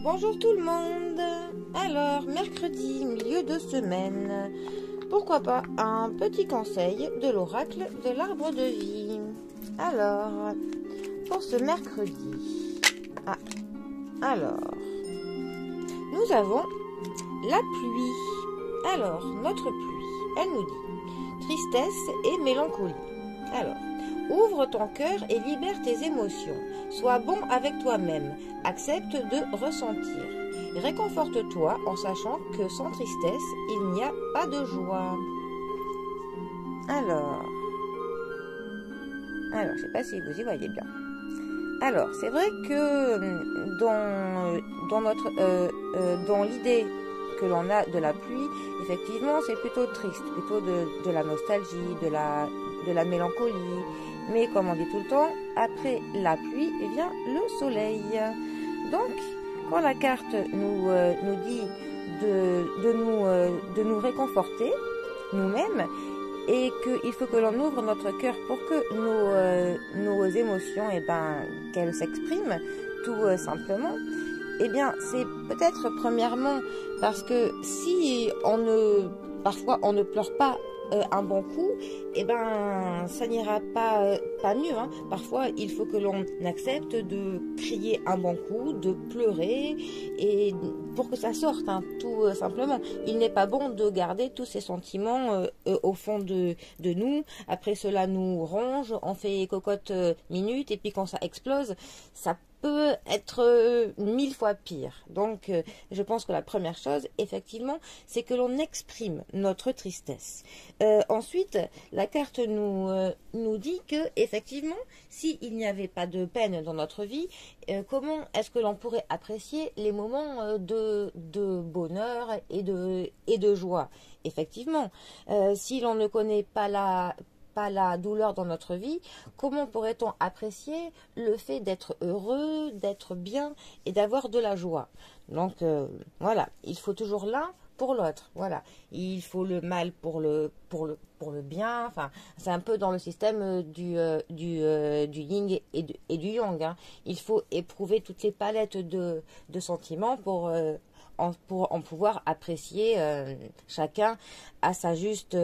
Bonjour tout le monde. Alors, mercredi, milieu de semaine, pourquoi pas un petit conseil de l'oracle de l'arbre de vie. Alors, pour ce mercredi, alors, nous avons la pluie. Alors, notre pluie, elle nous dit tristesse et mélancolie. Alors, ouvre ton cœur et libère tes émotions. Sois bon avec toi-même. Accepte de ressentir. Réconforte-toi en sachant que sans tristesse, il n'y a pas de joie. Alors, je ne sais pas si vous y voyez bien. Alors, c'est vrai que dans l'idée que l'on a de la pluie, effectivement, c'est plutôt triste, plutôt de la nostalgie, de la mélancolie. Mais comme on dit tout le temps, après la pluie vient le soleil. Donc, quand la carte nous dit de nous réconforter nous-mêmes et qu'il faut que l'on ouvre notre cœur pour que nos émotions, qu'elles s'expriment tout simplement, c'est peut-être premièrement parce que si parfois on ne pleure pas un bon coup, ça n'ira pas mieux. Parfois, il faut que l'on accepte de crier un bon coup, de pleurer, et pour que ça sorte, tout simplement. Il n'est pas bon de garder tous ces sentiments au fond de nous. Après, cela nous ronge, on fait cocotte minute, et puis quand ça explose, ça peut être 1000 fois pire. Donc, je pense que la première chose, effectivement, c'est que l'on exprime notre tristesse. Ensuite, la carte nous dit que, effectivement, s'il n'y avait pas de peine dans notre vie, comment est-ce que l'on pourrait apprécier les moments de bonheur et de joie? Effectivement, si l'on ne connaît pas la douleur dans notre vie, comment pourrait-on apprécier le fait d'être heureux, d'être bien et d'avoir de la joie? Donc voilà, il faut toujours l'un pour l'autre. Voilà, il faut le mal pour le bien. Enfin, c'est un peu dans le système du yin et du yang. Il faut éprouver toutes les palettes de sentiments pour en pouvoir apprécier chacun à sa juste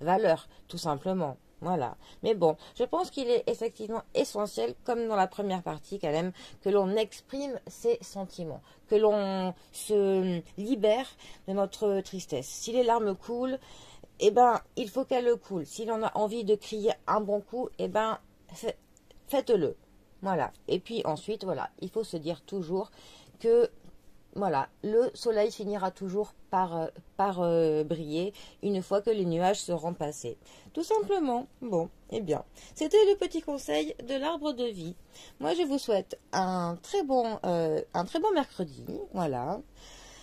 valeur, tout simplement. Voilà. Mais bon, je pense qu'il est effectivement essentiel, comme dans la première partie quand même, que l'on exprime ses sentiments, que l'on se libère de notre tristesse. Si les larmes coulent, il faut qu'elles coulent. Si l'on a envie de crier un bon coup, faites-le. Voilà. Et puis ensuite, voilà, il faut se dire toujours que voilà, le soleil finira toujours par briller une fois que les nuages seront passés. Tout simplement. Bon, c'était le petit conseil de l'arbre de vie. Moi, je vous souhaite un très bon mercredi. Voilà.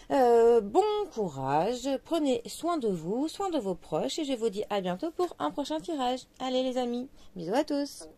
Bon courage. Prenez soin de vous, soin de vos proches. Et je vous dis à bientôt pour un prochain tirage. Allez les amis, bisous à tous.